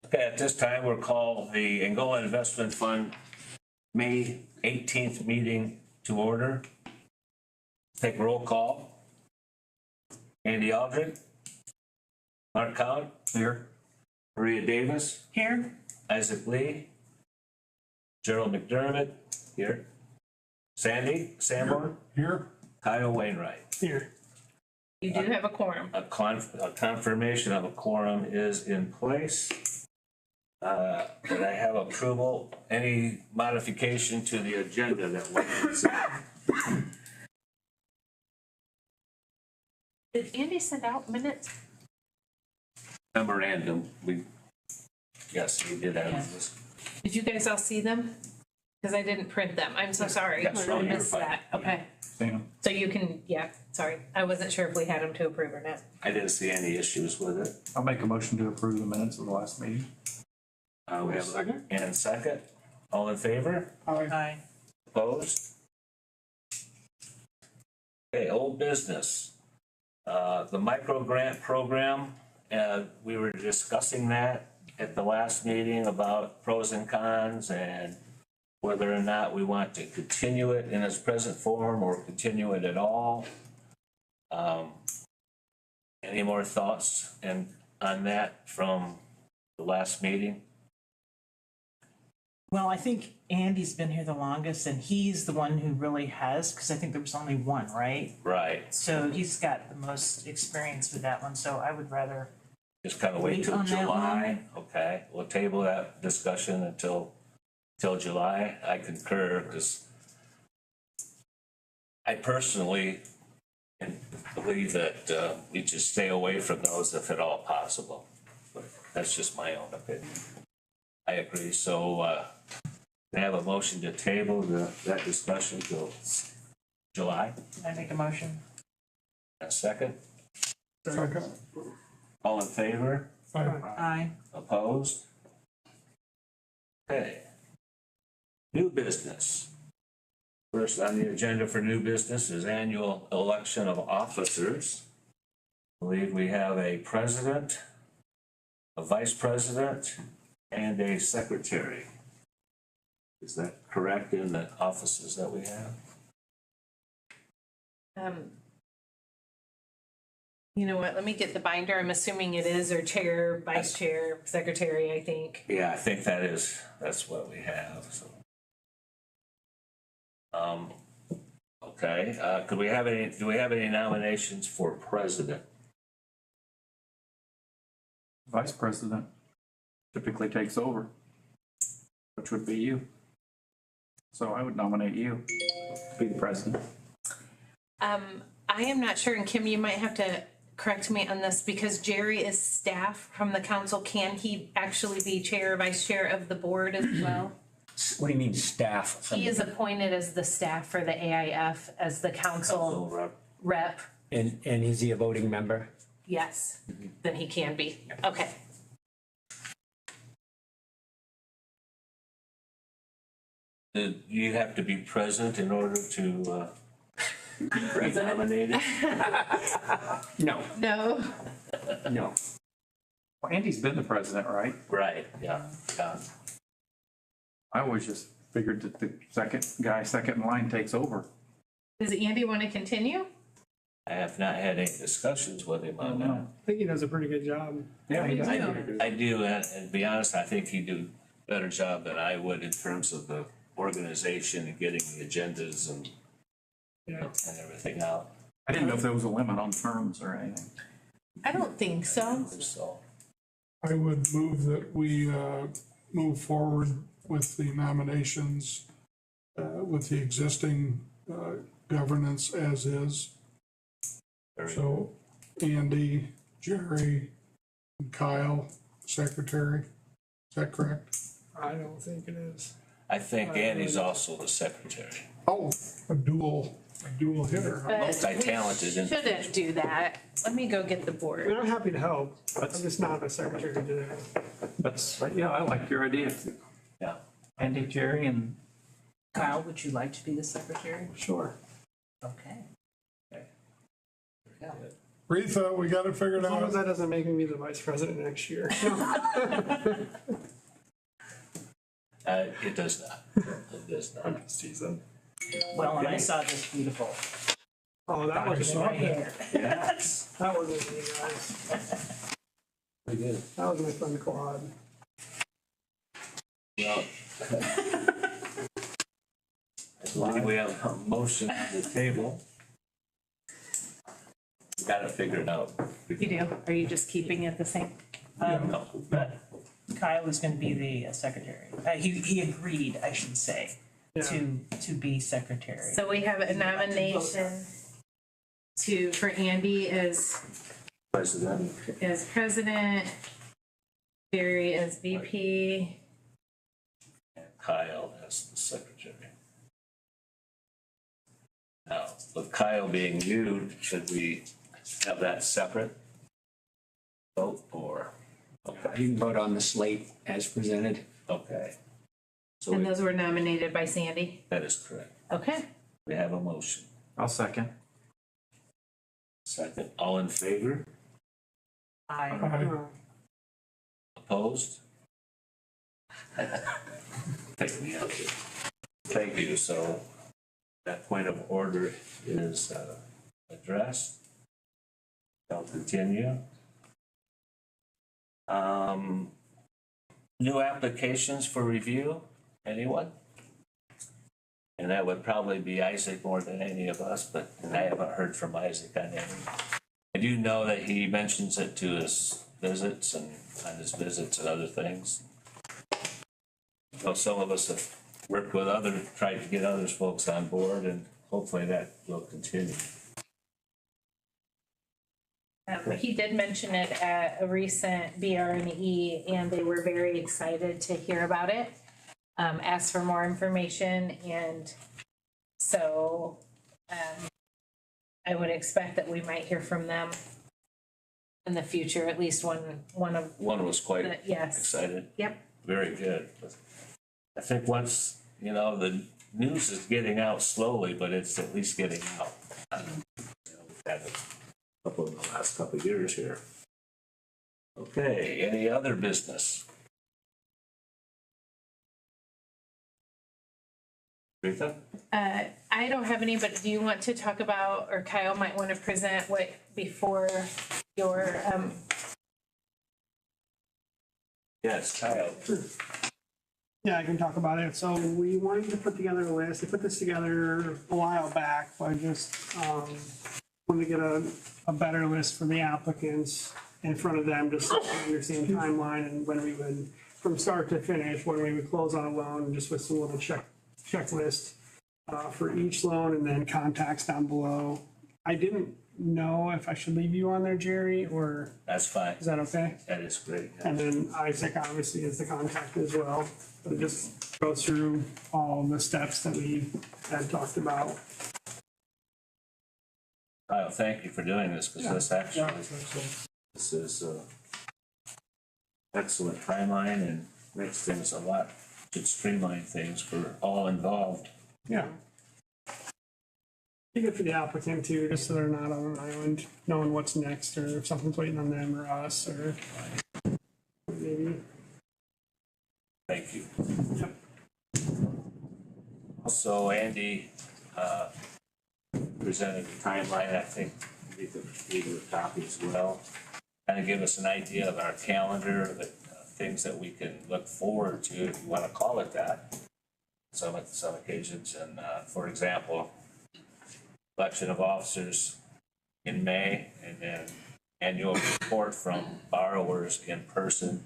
Okay, at this time, we'll call the Angola Investment Fund May 18th meeting to order. Take roll call. Andy Aldred. Mark Count. Here. Maria Davis. Here. Isaac Lee. Gerald McDermott. Here. Sandy Sanborn. Here. Kyle Wainwright. Here. You do have a quorum. A confirmation of a quorum is in place. Did I have approval? Any modification to the agenda that was? Did Andy send out minutes? Memorandum, yes, we did have this. Did you guys all see them? Because I didn't print them. I'm so sorry. Yes, I no, you're missed fine. that. Okay. So you can, yeah, sorry. I wasn't sure if we had them to approve or not. I didn't see any issues with it. I'll make a motion to approve the minutes of the last meeting. We have a second. All in favor? Aye. Opposed? Okay, old business. The micro grant program, we were discussing that at the last meeting about pros and cons and whether or not we want to continue it in its present form or continue it at all. Any more thoughts on that from the last meeting? Well, I think Andy's been here the longest and he's the one who really has, because I think there was only one, right? Right, So he's got the most experience with that one, so I would rather, just kind of wait Wait till on that July. Okay, we'll table that discussion until July. I concur, because I personally believe that we should stay away from those if at all possible. But that's just my own opinion. I agree. So I have a motion to table that discussion till July. I make a motion. A second. Second. All in favor? Aye. Opposed? Okay. New business. First on the agenda for new business is annual election of officers. I believe we have a president, a vice president, and a secretary. Is that correct in the offices that we have? You know what? Let me get the binder. I'm assuming it is, or chair, vice chair, secretary, I think. Yeah, I think that's what we have, so. Okay, do we have any nominations for president? Vice president typically takes over, which would be you. So I would nominate you to be the president. I am not sure, and Kim, you might have to correct me on this, because Jerry is staff from the council. Can he actually be chair or vice chair of the board as well? What do you mean staff? He is appointed as the staff for the AIF as the council rep. And is he a voting member? Yes, then he can be. Okay. Do you have to be present in order to be nominated? No. No. No. Well, Andy's been the president, right? Right, yeah. I always just figured that the second in line takes over. Does Andy want to continue? I have not had any discussions with him on that. I I think he does a pretty good job. Yeah, he does. I do, and to be honest, I think he'd do a better job than I would in terms of the organization and getting the agendas and everything out. I didn't know if there was a limit on terms or anything. I don't think so. So, I would move that we move forward with the nominations with the existing governance as is. So Andy, Jerry, and Kyle, secretary. Is that correct? I don't think it is. I think Andy's also the secretary. Oh, a dual hitter. But Multi-talented we shouldn't do that. Let me go get the I mean, board. I'm happy to help. I'm just not a secretary to do that. Yeah, I like your idea. Yeah. Andy, Jerry, and Kyle, would you like to be the secretary? sure. Okay. Retha, we got it figured As long as out. that doesn't make me the vice president next year. It does not. It does I'm not. just teasing. Well, and I saw this beautiful Oh, that was document right here. Yes. that wasn't me, guys. Very good. That was my friend Claude. Well. I believe we have a motion on the table. We got it figured out. You do? Are you just keeping it the same? No, but Kyle is gonna be the secretary. He agreed, I should say, Yeah. to be secretary. So we have a nomination for Andy as President, president, Jerry as VP. and Kyle as the secretary. Now, with Kyle being new, should we have that separate vote or? Okay, You can vote on the slate as presented. okay. So And those were nominated by Sandy? that is correct. Okay. We have a motion. I'll second. Second, all in favor? I, Opposed? Take me out here. Thank you, so that point of order is addressed. I'll continue. New applications for review, anyone? And that would probably be Isaac more than any of us, but I haven't heard from Isaac on any. I do know that he mentions it to his visits and on his visits and other things. So some of us have worked with tried to get other folks on board, and hopefully that will continue. He did mention it at a recent BRNE, and they were very excited to hear about it. Asked for more information, and so I would expect that we might hear from them in the future, at least one of One was quite the, yes. excited. Yep. Very good. I think once, the news is getting out slowly, but it's at least getting out. We've had a couple in the last couple of years here. Okay, any other business? Rita? I don't have any, but do you want to talk about, or Kyle might want to present what before your, Yes, Kyle. Yeah, I can talk about it. So we wanted to put together a list. I put this together a while back, but I just wanted to get a better list for the applicants in front of them, just so they understand timeline and when we would, from start to finish, when we would close on a loan, just with some little checklist for each loan, and then contacts down below. I didn't know if I should leave you on there, Jerry, or That's fine. is that okay? That is great. And then Isaac obviously is the contact as well, but it just goes through all the steps that we had talked about. Kyle, thank you for doing this, because this actually, So, this is excellent timeline and makes things a lot, should streamline things for all involved. Yeah. Be good for the applicant too, just so they're not on an island, knowing what's next, or if something's waiting on them or us, or maybe. Thank you. Yep. Also, Andy presented a timeline, I think we could read the copy as well. Kind of give us an idea of our calendar, the things that we can look forward to, if you want to call it that. Some occasions, and for example, election of officers in May, and then annual report from borrowers in person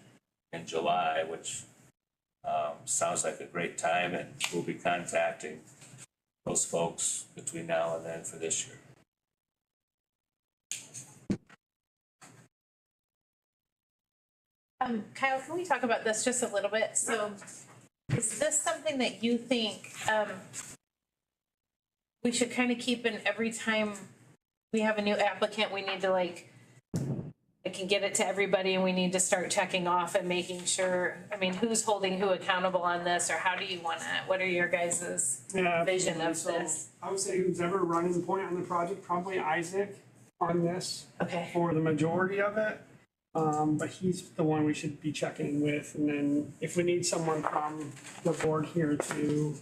in July, which sounds like a great time, and we'll be contacting those folks between now and then for this year. Kyle, can we talk about this just a little bit? So is this something that you think we should kind of keep in every time we have a new applicant, we need to I can get it to everybody and we need to start checking off and making sure, who's holding who accountable on this, or how do you want to, what are your guys' Yeah, vision of so this? I would say who's ever running point on the project, probably Isaac. on this Okay. for the majority of it. But he's the one we should be checking with, and then if we need someone from the board here to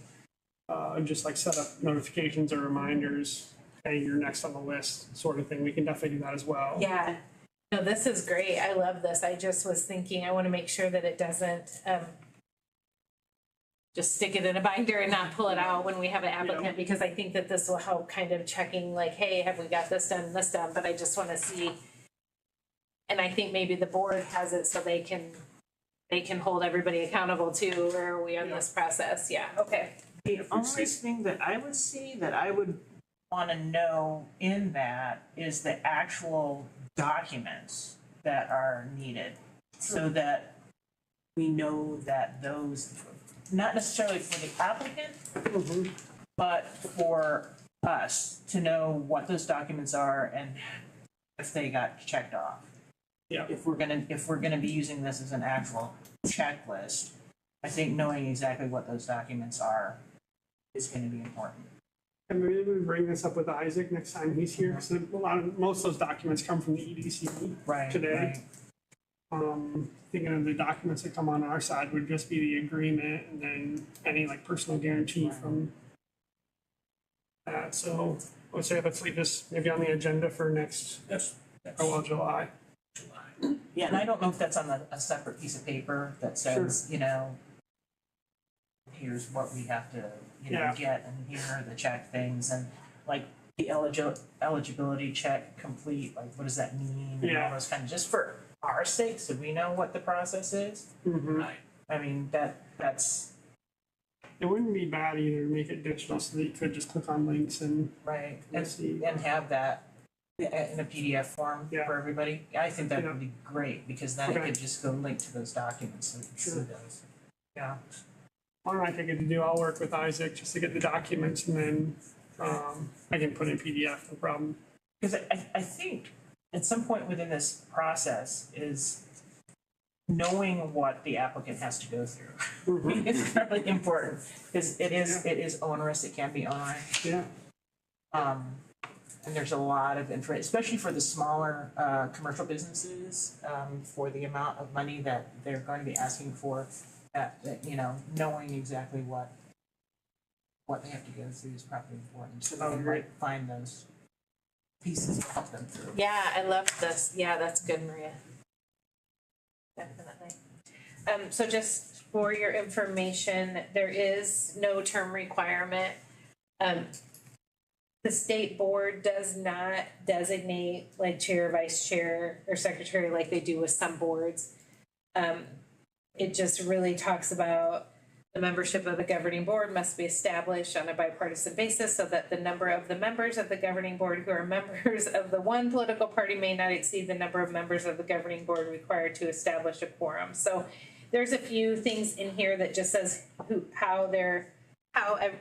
just like set up notifications or reminders, hey, you're next on the list, sort of thing, we can definitely do that as well. Yeah, no, this is great. I love this. I just was thinking, I want to make sure that it doesn't, just stick it in a binder and not pull it out when we have an applicant, because I think that this will help kind of checking like, hey, have we got this done, but I just want to see. And I think maybe the board has it so they can hold everybody accountable too. Where are we on this process? Yeah, okay. The only thing that I would see that I would wanna know in that is the actual documents that are needed. So that we know that those, not necessarily for the applicant, but for us to know what those documents are and if they got checked off. Yeah. If we're gonna be using this as an actual checklist, I think knowing exactly what those documents are is gonna be important. And maybe we bring this up with Isaac next time he's here, because most of those documents come from the EDC today. Thinking of the documents that come on our side would just be the agreement and then any like personal guarantee from that. So let's say let's leave this maybe on the agenda for next, July. Yeah, and I don't know if that's on a separate piece of paper that says, you know, here's what we have to, you know, get, and here are the check things, and like the eligibility check complete, like what does that mean? And all those kind of, just for our sake, so we know what the process is. I mean, that's. It wouldn't be bad either to make it digital so that you could just click on links and Right, see. and have that in a PDF form for everybody. I think that would be great, because then it could just go link to those documents so you can see those. Yeah. Why don't I take it to do? I'll work with Isaac just to get the documents, and then I can put in PDF, no problem. Because I think at some point within this process is knowing what the applicant has to go through. It's really important, because it is onerous, it can be onerous. Yeah. And there's a lot of information, especially for the smaller commercial businesses, for the amount of money that they're going to be asking for, that you know, knowing exactly what they have to go through is probably important. So they might find those pieces to help them through. Yeah, I love this. Yeah, that's good, Maria. Definitely. So just for your information, there is no term requirement. The state board does not designate like chair, vice chair, or secretary like they do with some boards. It just really talks about the membership of the governing board must be established on a bipartisan basis so that the number of the members of the governing board who are members of the one political party may not exceed the number of members of the governing board required to establish a quorum. So there's a few things in here that just says how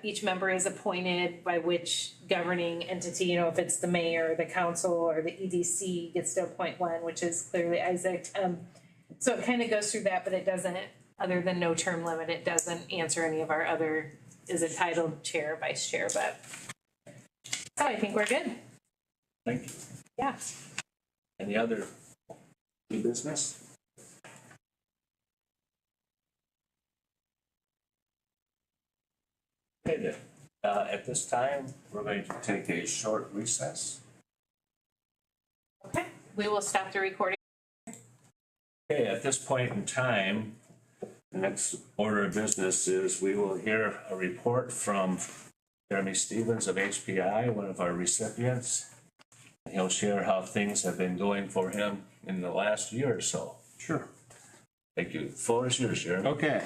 each member is appointed by which governing entity, you know, if it's the mayor, the council, or the EDC gets to appoint one, which is clearly Isaac. So it kind of goes through that, but it doesn't, other than no term limit, it doesn't answer any of our other, is it titled chair, vice chair, but. So I think we're good. Thank you. Yeah. Any other new business? Okay, then. At this time, we're going to take a short recess. Okay, we will stop the recording. Okay, at this point in time, the next order of business is we will hear a report from Jeremy Stevens of HPI, one of our recipients. He'll share how things have been going for him in the last year or so. Sure. Thank you. Floor is yours, Jeremy. Okay.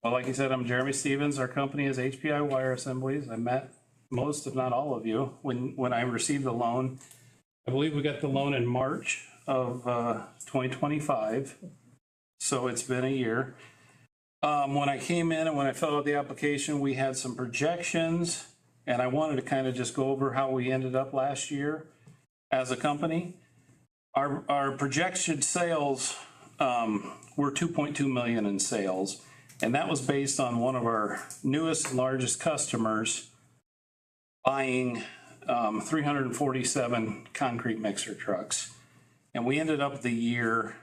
Well, like you said, I'm Jeremy Stevens. Our company is HPI Wire Assemblies. I met most, if not all of you, when I received the loan. I believe we got the loan in March of 2025. So it's been a year. When I came in and when I filled out the application, we had some projections, and I wanted to kind of just go over how we ended up last year as a company. Our projected sales were 2.2 million in sales, and that was based on one of our newest and largest customers buying 347 concrete mixer trucks, and we ended up the year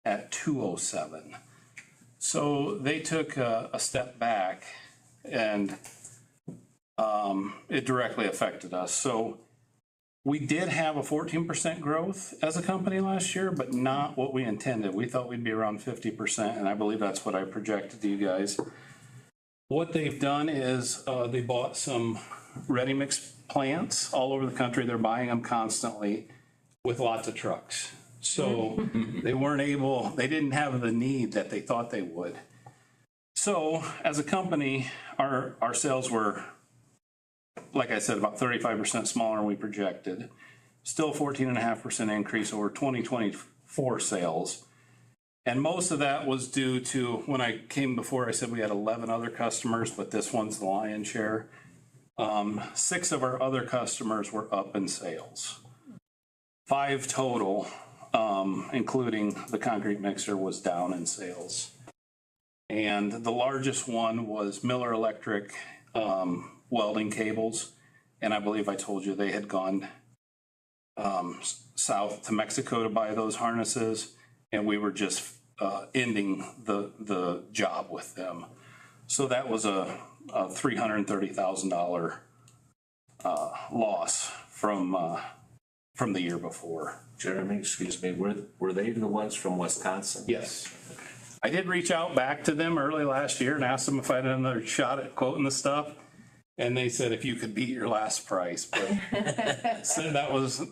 at 207. So they took a step back, and it directly affected us. So we did have a 14% growth as a company last year, but not what we intended. We thought we'd be around 50%, and I believe that's what I projected to you guys. What they've done is they bought some ready mix plants all over the country. They're buying them constantly with lots of trucks. So they didn't have the need that they thought they would. So as a company, our sales were, like I said, about 35% smaller than we projected. Still 14.5% increase over 2024 sales. And most of that was due to, when I came before, I said we had 11 other customers, but this one's the lion's share. 6 of our other customers were up in sales. 5 total, including the concrete mixer, was down in sales. And the largest one was Miller Electric welding cables. And I believe I told you they had gone south to Mexico to buy those harnesses. And we were just ending the job with them. So that was a $330,000 loss from the year before. Jeremy, excuse me, were they the ones from Wisconsin? Yes. I did reach out back to them early last year and asked them if I had another shot at quoting the stuff. And they said, if you could beat your last price, but so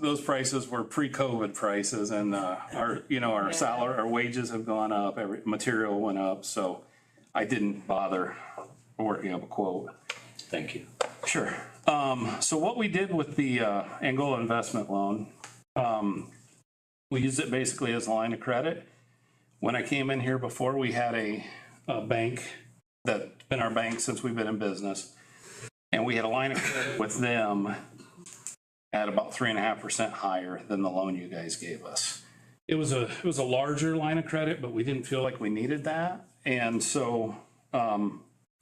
those prices were pre-COVID prices, and our salary, our wages have gone up, every material went up. So I didn't bother working up a quote. Thank you. Sure. So what we did with the Angola investment loan, we used it basically as a line of credit. When I came in here before, we had a bank that's been our bank since we've been in business. And we had a line of credit with them at about 3.5% higher than the loan you guys gave us. It was a larger line of credit, but we didn't feel like we needed that. And so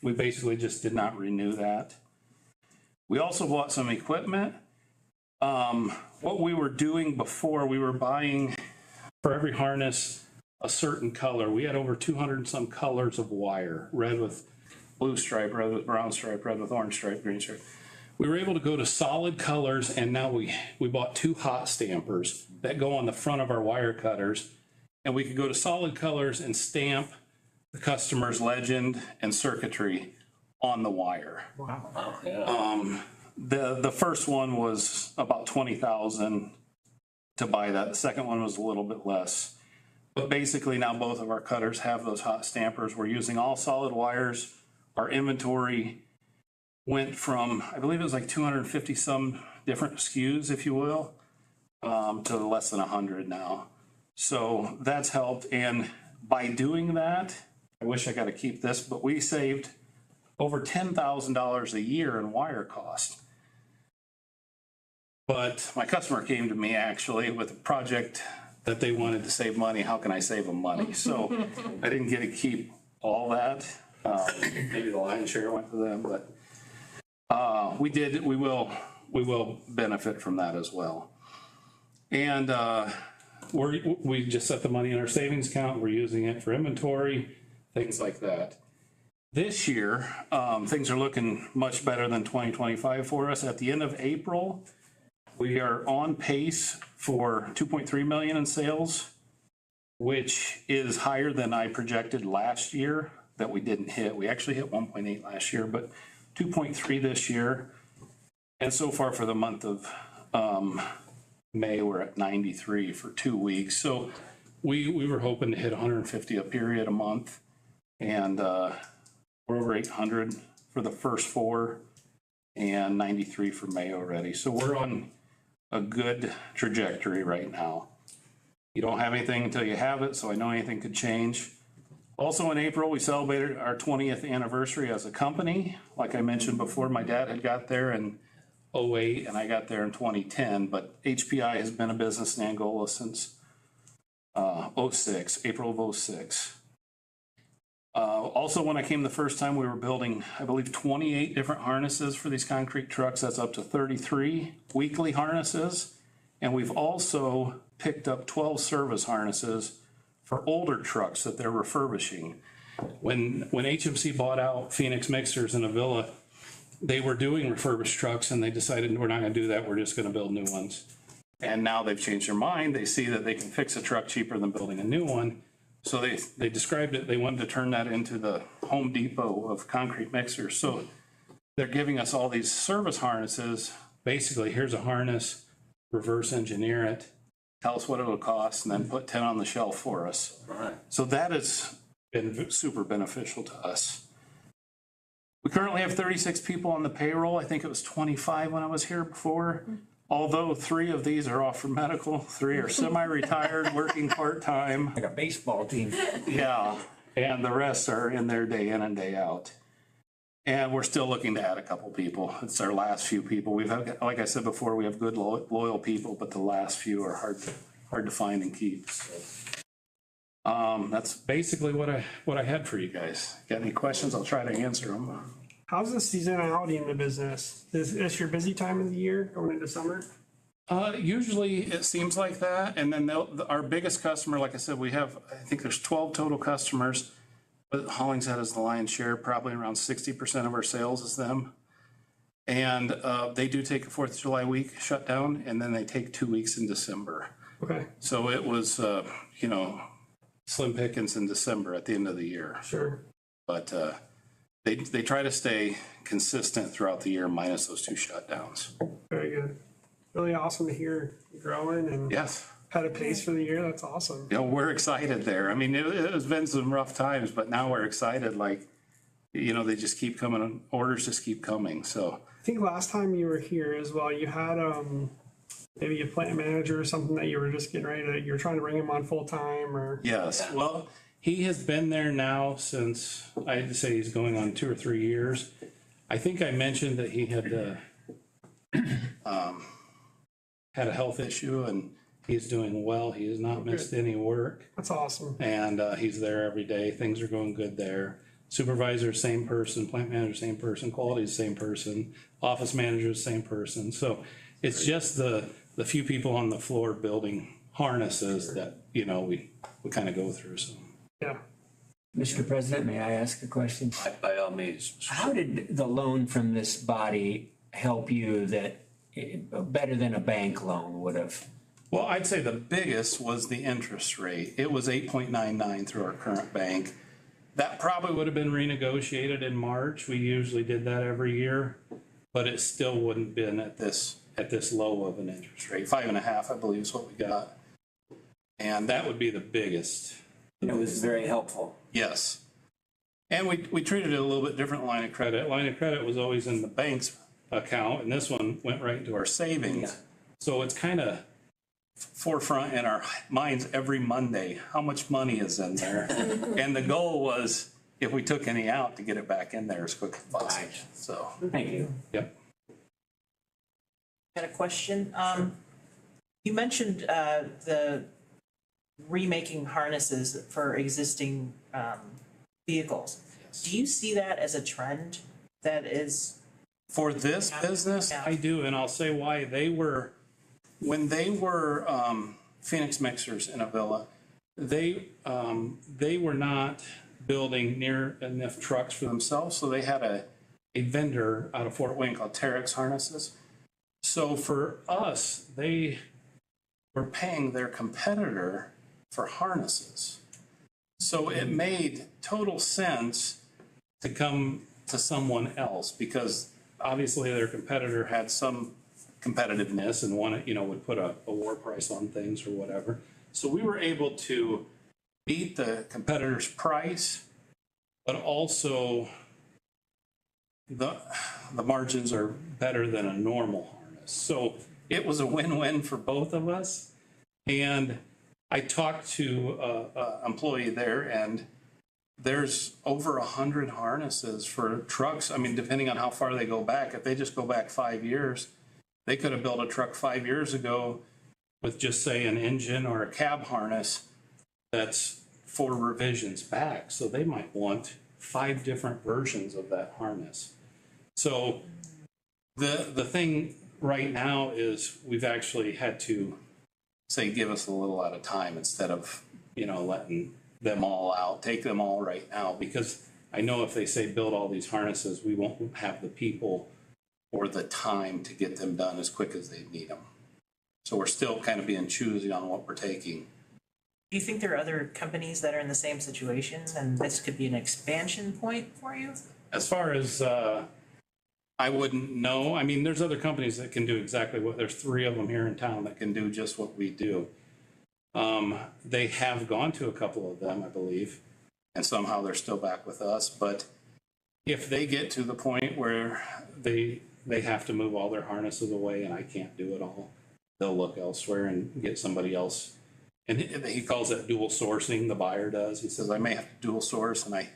we basically just did not renew that. We also bought some equipment. What we were doing before, we were buying for every harness a certain color. We had over 200 and some colors of wire, red with blue stripe, red with brown stripe, red with orange stripe, green stripe. We were able to go to solid colors, and now we bought 2 hot stampers that go on the front of our wire cutters, and we could go to solid colors and stamp the customer's legend and circuitry on the wire. Wow. Oh, yeah. The first one was about $20,000 to buy that. The second one was a little bit less. But basically now both of our cutters have those hot stampers. We're using all solid wires. Our inventory went from, I believe it was like 250 some different SKUs, if you will, to less than 100 now. So that's helped. And by doing that, I wish I got to keep this, but we saved over $10,000 a year in wire cost. But my customer came to me actually with a project that they wanted to save money. How can I save them money? So I didn't get to keep all that. Maybe the lion's share went to them, but we will benefit from that as well. And we just set the money in our savings account. We're using it for inventory, things like that. This year, things are looking much better than 2025 for us. At the end of April, we are on pace for 2.3 million in sales, which is higher than I projected last year that we didn't hit. We actually hit 1.8 last year, but 2.3 this year. And so far for the month of May, we're at 93 for 2 weeks. So we were hoping to hit 150 a period a month, and we're over 800 for the first 4 and 93 for May already. So we're on a good trajectory right now. You don't have anything until you have it, so I know anything could change. Also in April, we celebrated our 20th anniversary as a company. Like I mentioned before, my dad had got there in 2008 and I got there in 2010, but HPI has been a business in Angola since 06, April of 06. Also, when I came the first time, we were building, I believe, 28 different harnesses for these concrete trucks. That's up to 33 weekly harnesses. And we've also picked up 12 service harnesses for older trucks that they're refurbishing. When HMC bought out Phoenix Mixers in Avila, they were doing refurbished trucks and they decided we're not gonna do that, we're just gonna build new ones. And now they've changed their mind. They see that they can fix a truck cheaper than building a new one. So they described it, they wanted to turn that into the Home Depot of concrete mixers. So they're giving us all these service harnesses. Basically, here's a harness, reverse engineer it, tell us what it'll cost, and then put 10 on the shelf for us. Right. So that has been super beneficial to us. We currently have 36 people on the payroll. I think it was 25 when I was here before. Although 3 of these are off for medical, 3 are semi-retired, working part-time. Like a baseball team. Yeah, and the rest are in there day in and day out. And we're still looking to add a couple people. It's our last few people. We've had, like I said before, we have good loyal people, but the last few are hard to find and keep. So, that's basically what I had for you guys. Got any questions? I'll try to answer them. How's the seasonality in the business? Is this your busy time of the year going into summer? Usually it seems like that. And then our biggest customer, like I said, we have, I think there's 12 total customers, but Hollingshead is the lion's share, probably around 60% of our sales is them. And they do take a 4th of July week shutdown, and then they take 2 weeks in December. Okay, So it was, slim pickings in December at the end of the year. sure. But they try to stay consistent throughout the year minus those 2 shutdowns. Very good. Really awesome to hear you growing and Yes. had a pace for the year. That's awesome. We're excited there. I mean, it has been some rough times, but now we're excited. Like, they just keep coming, orders just keep coming. So I think last time you were here as well, you had maybe a plant manager or something that you were just getting ready to, you were trying to bring him on full time or. yes, well, he has been there now since, I'd say he's going on 2 or 3 years. I think I mentioned that he had had a health issue and he's doing well. He has not missed any work. That's awesome. And he's there every day. Things are going good there. Supervisor, same person. Plant manager, same person. Quality, same person. Office manager, same person. So it's just the few people on the floor building harnesses that, we kind of go through. So. Yeah. Mr. President, may I ask a question? By all means. How did the loan from this body help you that better than a bank loan would have? Well, I'd say the biggest was the interest rate. It was 8.99 through our current bank. That probably would have been renegotiated in March. We usually did that every year, but it still wouldn't been at this low of an interest rate. 5.5, I believe, is what we got. And that would be the biggest. It was very helpful. Yes. And we treated it a little bit different line of credit. Line of credit was always in the bank's account, and this one went right into our savings. Yeah. So it's kind of forefront in our minds every Monday. How much money is in there? And the goal was, if we took any out, to get it back in there as quick as possible. So, Thank you. yep. Got a question. You mentioned the remaking harnesses for existing vehicles. Do you see that as a trend that is? For this business, Yeah. I do, and I'll say why. When they were Phoenix Mixers in Avila, they were not building near enough trucks for themselves, so they had a vendor out of Fort Wayne called Terex Harnesses. So for us, they were paying their competitor for harnesses. So it made total sense to come to someone else because obviously their competitor had some competitiveness and wanted, would put a war price on things or whatever. So we were able to beat the competitor's price, but also the margins are better than a normal harness. So it was a win-win for both of us. And I talked to an employee there, and there's over 100 harnesses for trucks. I mean, depending on how far they go back, if they just go back 5 years, they could have built a truck 5 years ago with just say an engine or a cab harness that's for revisions back, so they might want 5 different versions of that harness. So the thing right now is we've actually had to say, give us a little at a time instead of, letting them all out, take them all right now, because I know if they say build all these harnesses, we won't have the people or the time to get them done as quick as they need them. So we're still kind of being choosy on what we're taking. Do you think there are other companies that are in the same situation and this could be an expansion point for you? As far as, I wouldn't know. I mean, there's other companies that can do exactly what, there's 3 of them here in town that can do just what we do. They have gone to a couple of them, I believe, and somehow they're still back with us. But if they get to the point where they have to move all their harnesses away and I can't do it all, they'll look elsewhere and get somebody else. And he calls it dual sourcing, the buyer does. He says, I may have to dual source, and I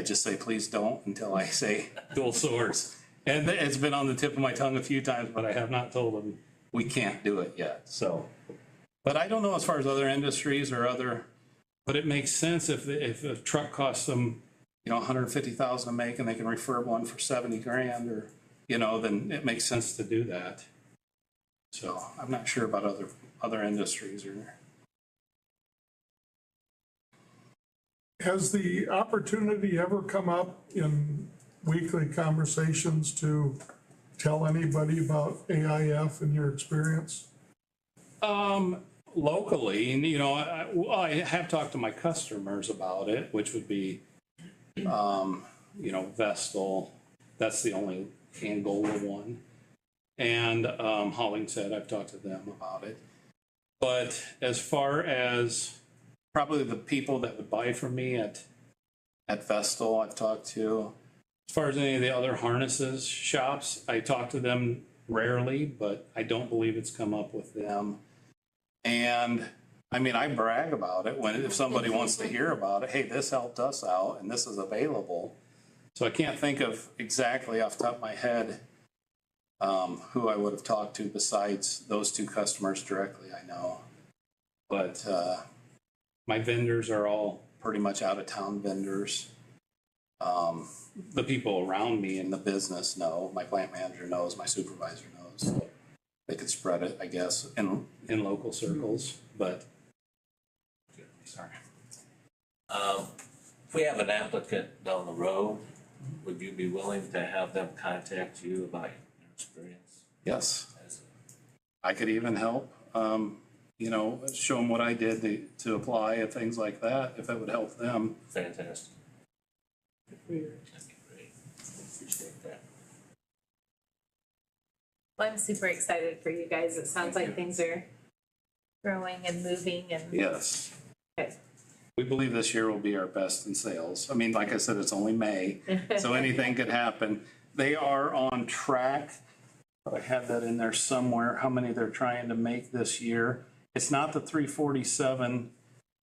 just say, please don't, until I say dual source. And it's been on the tip of my tongue a few times, but I have not told them we can't do it yet. So, but I don't know as far as other industries or but it makes sense if a truck costs them, $150,000 to make and they can refurb one for $70,000 or, then it makes sense to do that. So I'm not sure about other industries or. Has the opportunity ever come up in weekly conversations to tell anybody about AIF in your experience? Locally, I have talked to my customers about it, which would be, Vestal. That's the only Angola one. And Hollingshead, I've talked to them about it. But as far as probably the people that would buy from me at Vestal, I've talked to. As far as any of the other harnesses shops, I talk to them rarely, but I don't believe it's come up with them. And I mean, I brag about it if somebody wants to hear about it. Hey, this helped us out and this is available. So I can't think of exactly off the top of my head who I would have talked to besides those 2 customers directly, I know. But my vendors are all pretty much out of town vendors. The people around me in the business know, my plant manager knows, my supervisor knows. So they could spread it, I guess, in local circles, but. Sorry. If we have an applicant down the road, would you be willing to have them contact you about your experience? Yes. I could even help, show them what I did to apply and things like that, if it would help them. Fantastic. That'd be great. Appreciate that. Well, I'm super excited for you guys. It sounds like things are growing and moving and. Yes. Okay. We believe this year will be our best in sales. I mean, like I said, it's only May, so anything could happen. They are on track. I have that in there somewhere, how many they're trying to make this year. It's not the 347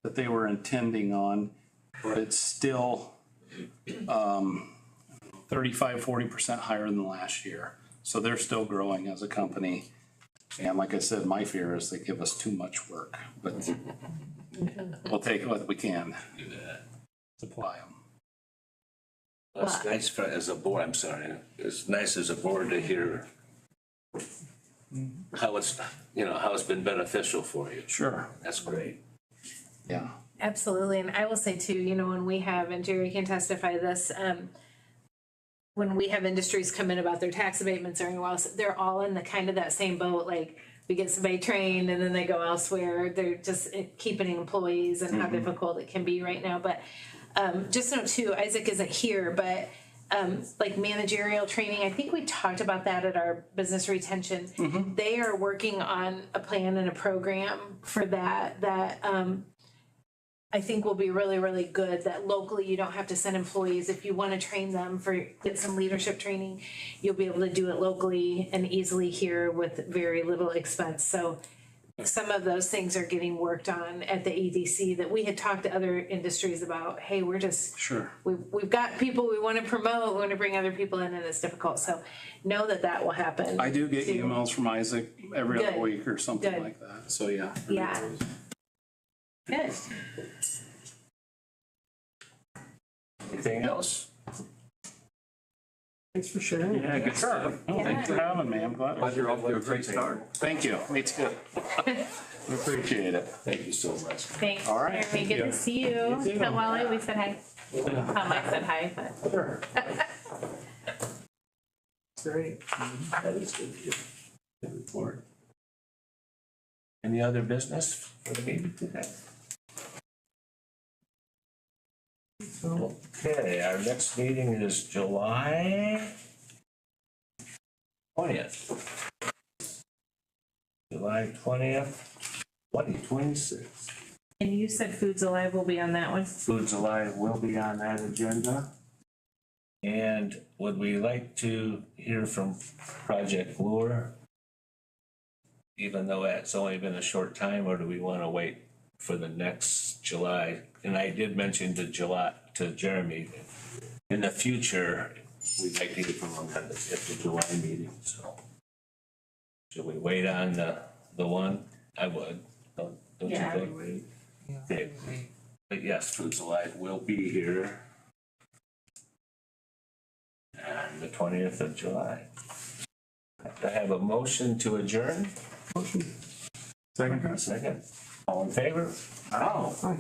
that they were intending on, but it's still 35-40% higher than last year. So they're still growing as a company. And like I said, my fear is they give us too much work, but we'll take what we can. Do that. Supply them. Well, it's nice as a board, I'm sorry, it's nice as a board to hear how it's been beneficial for you. Sure. That's great. Yeah. Absolutely. And I will say too, when we have, and Jerry can testify this, when we have industries come in about their tax abatements or anything else, they're all in the kind of that same boat. Like we get somebody trained and then they go elsewhere. They're just keeping employees and how difficult it can be right now. But just know too, Isaac isn't here, but like managerial training, I think we talked about that at our business retention. They are working on a plan and a program for that I think will be really, really good, that locally you don't have to send employees. If you want to train them get some leadership training, you'll be able to do it locally and easily here with very little expense. So some of those things are getting worked on at the EDC that we had talked to other industries about. Hey, we're just, Sure. we've got people we want to promote, we want to bring other people in, and it's difficult. So know that will happen. I do get too. emails from Isaac every other Good. week or something Good. like that. So yeah. Yeah. Good. Anything else? Thanks for sharing. Yeah, good stuff. Oh, thanks for having me. I'm glad. Glad you're off to a great start. Thank you. Me too. We appreciate it. Thank you so much. Thanks, All right, Jeremy, thank good you. to see you. You too. Tell Wally we said hi. I said hi, but. Sure. Great. That is good. Good report. Any other business for the meeting today? Okay, our next meeting is July 20th. July 20th, 2026. And you said Foods Alive will be on that one? Foods Alive will be on that agenda. And would we like to hear from Project Lure? Even though it's only been a short time, or do we want to wait for the next July? And I did mention to Jeremy, in the future, we'd like to hear from him at the July meeting, so. Should we wait on the one? I would, don't you Yeah, I think? would Okay. But yes, Foods Alive will be here. On the 20th of July. I have a motion to adjourn. Second. Second. All in favor? Oh. Hi.